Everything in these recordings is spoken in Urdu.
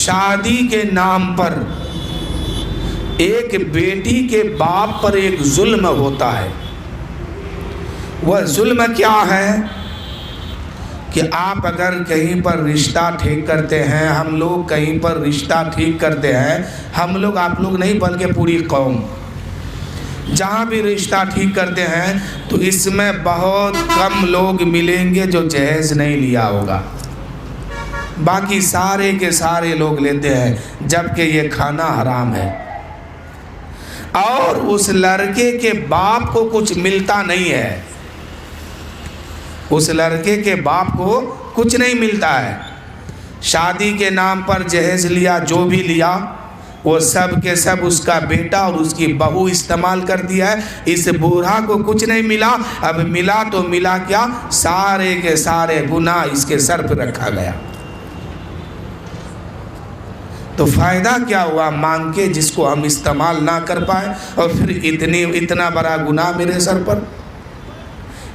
شادی کے نام پر ایک بیٹی کے باپ پر ایک ظلم ہوتا ہے۔ وہ ظلم کیا ہے کہ آپ اگر کہیں پر رشتہ ٹھیک کرتے ہیں، ہم لوگ کہیں پر رشتہ ٹھیک کرتے ہیں، ہم لوگ آپ لوگ نہیں بلکہ پوری قوم جہاں بھی رشتہ ٹھیک کرتے ہیں تو اس میں بہت کم لوگ ملیں گے جو جہیز نہیں لیا ہوگا، باقی سارے کے سارے لوگ لیتے ہیں، جبکہ یہ کھانا حرام ہے اور اس لڑکے کے باپ کو کچھ ملتا نہیں ہے، اس لڑکے کے باپ کو کچھ نہیں ملتا ہے۔ شادی کے نام پر جہیز لیا، جو بھی لیا وہ سب کے سب اس کا بیٹا اور اس کی بہو استعمال کر دیا ہے، اس بوڑھا کو کچھ نہیں ملا۔ اب ملا تو ملا کیا، سارے کے سارے گناہ اس کے سر پہ رکھا گیا۔ تو فائدہ کیا ہوا مانگ کے جس کو ہم استعمال نہ کر پائے، اور پھر اتنا بڑا گناہ میرے سر پر۔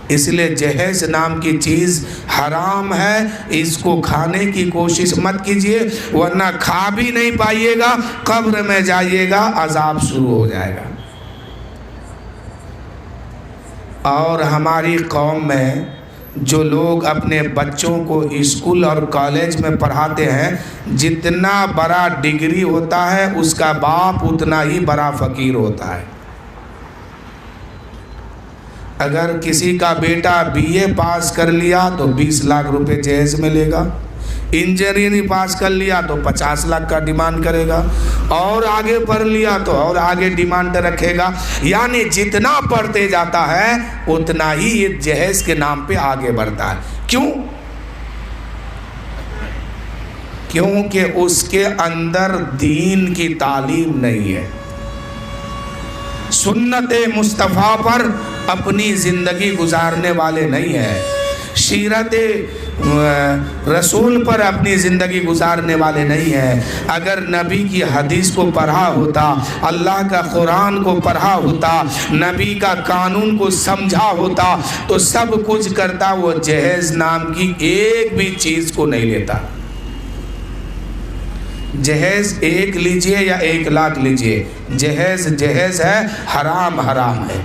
اس لیے جہیز نام کی چیز حرام ہے، اس کو کھانے کی کوشش مت کیجئے، ورنہ کھا بھی نہیں پائیے گا، قبر میں جائیے گا عذاب شروع ہو جائے گا۔ اور ہماری قوم میں جو لوگ اپنے بچوں کو اسکول اور کالج میں پڑھاتے ہیں، جتنا بڑا ڈگری ہوتا ہے اس کا باپ اتنا ہی بڑا فقیر ہوتا ہے۔ اگر کسی کا بیٹا BA پاس کر لیا تو 20 لاکھ روپے جہیز میں لے گا، انجینئرنگ پاس کر لیا تو 50 لاکھ کا ڈیمانڈ کرے گا، اور آگے پڑھ لیا تو اور آگے ڈیمانڈ رکھے گا۔ یعنی جتنا پڑھتے جاتا ہے اتنا ہی یہ جہیز کے نام پہ آگے بڑھتا ہے۔ کیوں؟ کیونکہ اس کے اندر دین کی تعلیم نہیں ہے، سنت مصطفیٰ پر اپنی زندگی گزارنے والے نہیں ہیں، سیرت رسول پر اپنی زندگی گزارنے والے نہیں ہیں۔ اگر نبی کی حدیث کو پڑھا ہوتا، اللہ کا قرآن کو پڑھا ہوتا، نبی کا قانون کو سمجھا ہوتا تو سب کچھ کرتا، وہ جہیز نام کی ایک بھی چیز کو نہیں لیتا۔ جہیز 1 لیجئے یا 1 لاکھ لیجئے، جہیز جہیز ہے، حرام حرام ہے،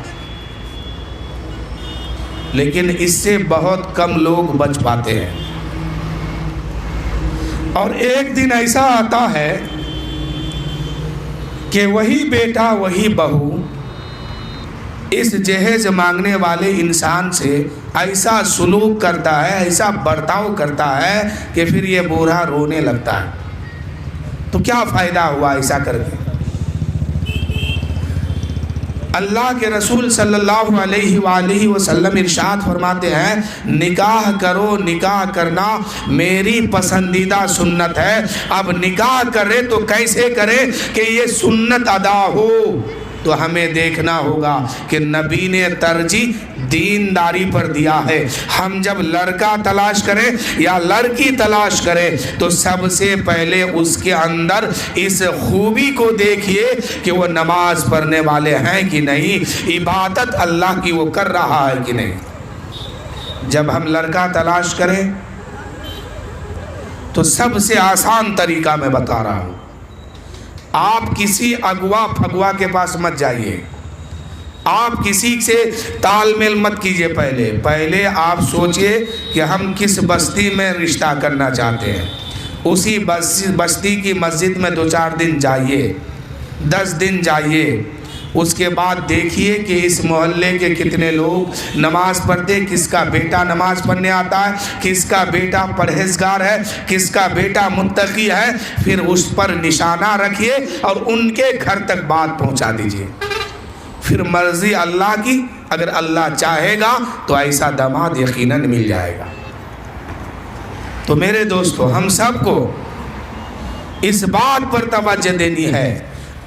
لیکن اس سے بہت کم لوگ بچ پاتے ہیں۔ اور ایک دن ایسا آتا ہے کہ وہی بیٹا وہی بہو اس جہیز مانگنے والے انسان سے ایسا سلوک کرتا ہے، ایسا برتاؤ کرتا ہے کہ پھر یہ بوڑھا رونے لگتا ہے۔ تو کیا فائدہ ہوا ایسا کر کے؟ اللہ کے رسول صلی اللہ علیہ وآلہ وسلم ارشاد فرماتے ہیں، نکاح کرو، نکاح کرنا میری پسندیدہ سنت ہے۔ اب نکاح کرے تو کیسے کرے کہ یہ سنت ادا ہو؟ تو ہمیں دیکھنا ہوگا کہ نبی نے ترجیح دینداری پر دیا ہے۔ ہم جب لڑکا تلاش کریں یا لڑکی تلاش کریں تو سب سے پہلے اس کے اندر اس خوبی کو دیکھیے کہ وہ نماز پڑھنے والے ہیں کہ نہیں، عبادت اللہ کی وہ کر رہا ہے کہ نہیں۔ جب ہم لڑکا تلاش کریں تو سب سے آسان طریقہ میں بتا رہا ہوں، آپ کسی اغوا پھگوا کے پاس مت جائیے، آپ کسی سے تال میل مت کیجئے، پہلے آپ سوچئے کہ ہم کس بستی میں رشتہ کرنا چاہتے ہیں، اسی بستی کی مسجد میں 2-4 دن جائیے، 10 دن جائیے، اس کے بعد دیکھیے کہ اس محلے کے کتنے لوگ نماز پڑھتے، کس کا بیٹا نماز پڑھنے آتا ہے، کس کا بیٹا پرہیزگار ہے، کس کا بیٹا متقی ہے، پھر اس پر نشانہ رکھیے اور ان کے گھر تک بات پہنچا دیجئے۔ پھر مرضی اللہ کی، اگر اللہ چاہے گا تو ایسا داماد یقیناً مل جائے گا۔ تو میرے دوستو، ہم سب کو اس بات پر توجہ دینی ہے،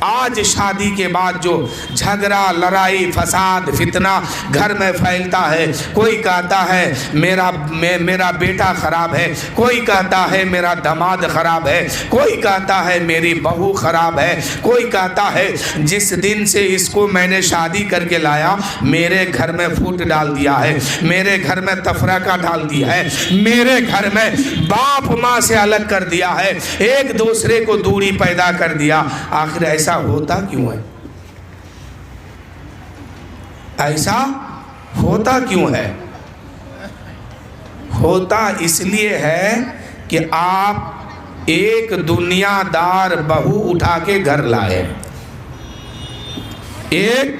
آج شادی کے بعد جو جھگڑا لڑائی فساد فتنہ گھر میں پھیلتا ہے، کوئی کہتا ہے میرا بیٹا خراب ہے، کوئی کہتا ہے میرا داماد خراب ہے، کوئی کہتا ہے میری بہو خراب ہے، کوئی کہتا ہے جس دن سے اس کو میں نے شادی کر کے لایا میرے گھر میں پھوٹ ڈال دیا ہے، میرے گھر میں تفرقہ ڈال دیا ہے، میرے گھر میں باپ ماں سے الگ کر دیا ہے، ایک دوسرے کو دوری پیدا کر دیا۔ آخر ایسا ہوتا کیوں ہے؟ ایسا ہوتا کیوں ہے؟ ہوتا اس لیے ہے کہ آپ ایک دنیا دار بہو اٹھا کے گھر لائے، ایک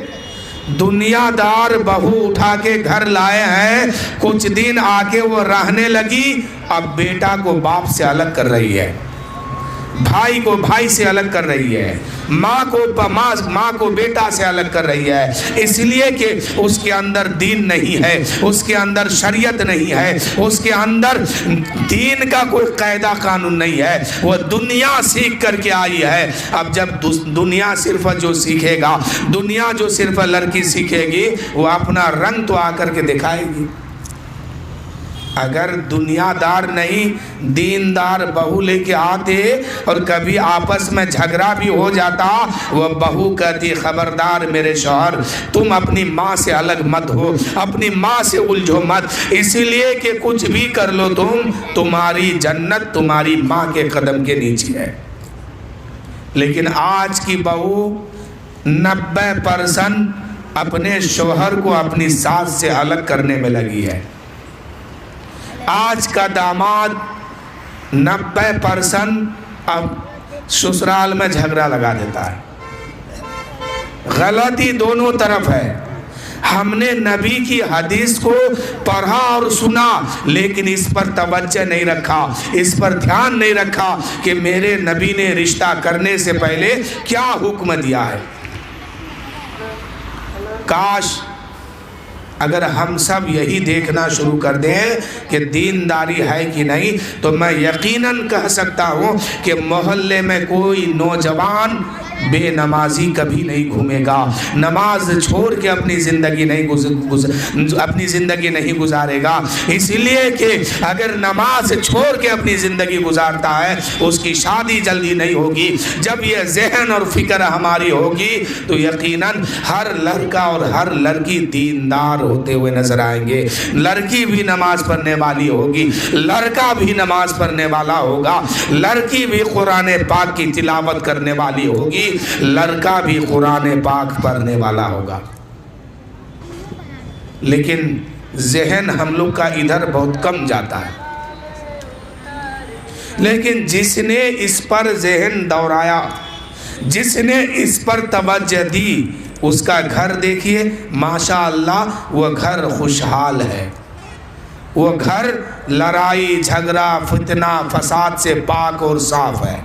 دنیا دار بہو اٹھا کے گھر لائے ہیں، کچھ دن آ کے وہ رہنے لگی، اب بیٹا کو باپ سے الگ کر رہی ہے، بھائی کو بھائی سے الگ کر رہی ہے، ماں کو بیٹا سے الگ کر رہی ہے، اس لیے کہ اس کے اندر دین نہیں ہے، اس کے اندر شریعت نہیں ہے، اس کے اندر دین کا کوئی قاعدہ قانون نہیں ہے، وہ دنیا سیکھ کر کے آئی ہے۔ اب جب دنیا صرف جو سیکھے گا، دنیا جو صرف لڑکی سیکھے گی، وہ اپنا رنگ تو آ کر کے دکھائے گی۔ اگر دنیا دار نہیں دیندار بہو لے کے آتے اور کبھی آپس میں جھگڑا بھی ہو جاتا، وہ بہو کہتی خبردار میرے شوہر، تم اپنی ماں سے الگ مت ہو، اپنی ماں سے الجھو مت، اسی لیے کہ کچھ بھی کر لو تمہاری جنت تمہاری ماں کے قدم کے نیچے ہے۔ لیکن آج کی بہو 90% اپنے شوہر کو اپنی ساس سے الگ کرنے میں لگی ہے۔ آج کا داماد 90% اب سسرال میں جھگڑا لگا دیتا ہے۔ غلطی دونوں طرف ہے۔ ہم نے نبی کی حدیث کو پڑھا اور سنا، لیکن اس پر توجہ نہیں رکھا، اس پر دھیان نہیں رکھا کہ میرے نبی نے رشتہ کرنے سے پہلے کیا حکم دیا ہے۔ کاش اگر ہم سب یہی دیکھنا شروع کر دیں کہ دینداری ہے کہ نہیں، تو میں یقیناً کہہ سکتا ہوں کہ محلے میں کوئی نوجوان بے نمازی کبھی نہیں گھومے گا، نماز چھوڑ کے اپنی زندگی نہیں گزارے گا، اس لیے کہ اگر نماز چھوڑ کے اپنی زندگی گزارتا ہے اس کی شادی جلدی نہیں ہوگی۔ جب یہ ذہن اور فکر ہماری ہوگی تو یقیناً ہر لڑکا اور ہر لڑکی دیندار ہوتے ہوئے نظر آئیں گے، لڑکی بھی نماز پڑھنے والی ہوگی، لڑکا بھی نماز پڑھنے والا ہوگا، لڑکی بھی قرآن پاک کی تلاوت کرنے والی ہوگی، لڑکا بھی قرآن پاک پڑھنے والا ہوگا۔ لیکن ذہن ہم لوگ کا ادھر بہت کم جاتا ہے۔ لیکن جس نے اس پر ذہن دوڑایا، جس نے اس پر توجہ دی، اس کا گھر دیکھیے ماشاءاللہ وہ گھر خوشحال ہے، وہ گھر لڑائی جھگڑا فتنہ فساد سے پاک اور صاف ہے۔